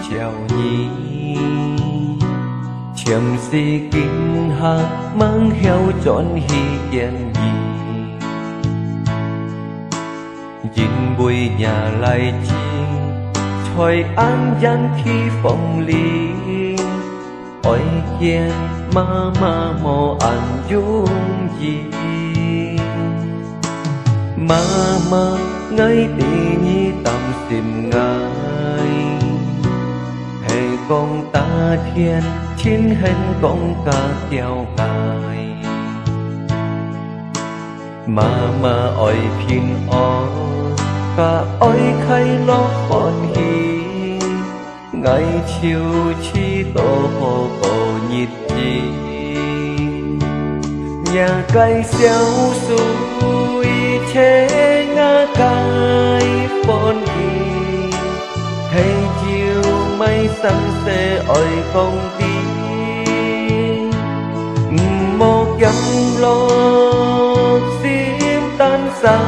chào nhí chiếm si kinh hạ mang heo trọn hi yên nhí nhìn bụi nhà lại chi thôi an gian khi phong ly ôi kiên ma mò ăn dung gì ma ngay đi nhi tâm tìm ngài hệ con ta thiên chín hình con ca theo ngài mà ôi phin ó cả ôi khay lo còn hi ngày chiều chi tổ hồ cổ nhịp chi nhà cây xéo xuôi chế ngã cây phôn hi hay chiều mây xanh xe ôi công ty một dặm lo xiêm tan xa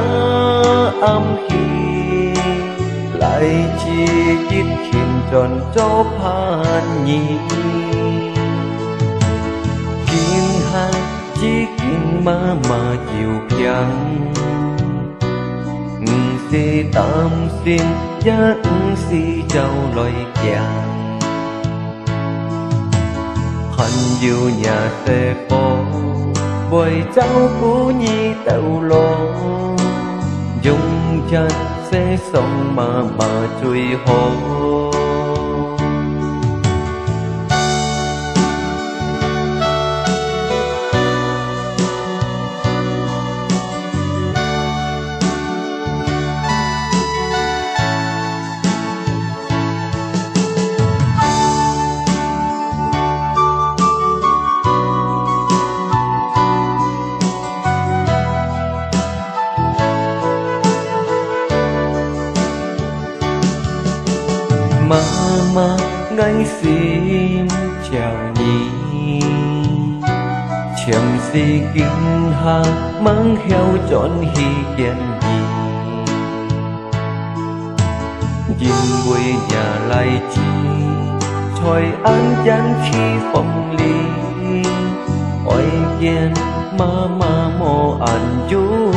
âm hi lại chi chít khiến tròn cho phan nhị kiên hàng chỉ kiên mà chịu piang si tam xin giá si trao lời chàng hành yêu nhà xe phố bồi cháu cũ nhi tàu lo dùng chân sẽ sống mà truy hô mà ngay xin chào nhí chiếm si kinh hạ mang heo trọn hi yên nhí nhìn bụi nhà lại chi thôi an gian khi phong ly ôi kiên ma mò ăn dung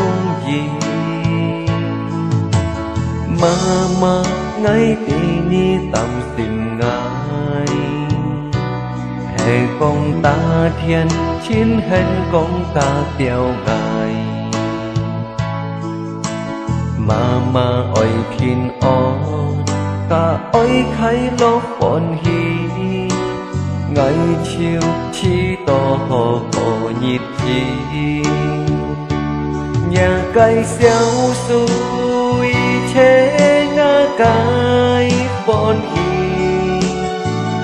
gì mà ngay đi ni tâm tìm ngài hệ con ta thiên chín hình con ta theo ngài mà ôi phin ó cả ôi khay lo phòn hi ngày chiều chi to hồ cổ nhịp chi nhà cây xéo xuôi chế ngã cái phôn hi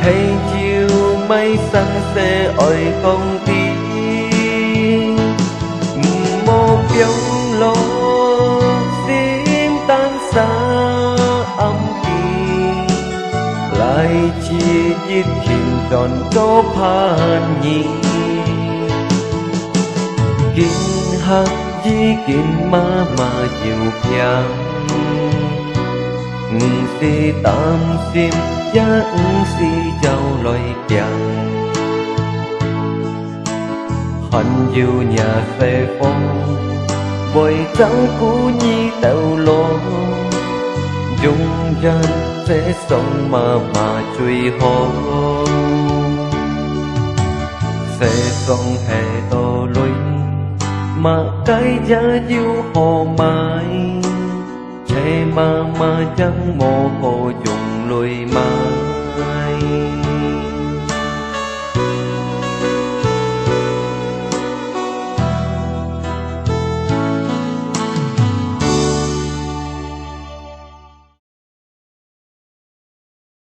hay chiều mây xanh xe ôi công ty một dòng lo xiêm tan xa âm kỳ lại chi chít khiến tròn có phan nhị kinh hạc di kinh mà nhiều piang si tam sim giá si trao lời chàng hành yêu nhà xe phong bồi cháu cũ nhi tàu lo dung gian sẽ sống mà truy hô sẽ sống hè to lối mà cái giá diêu hồ mai chế mà chẳng mồ hồ dùng lùi mai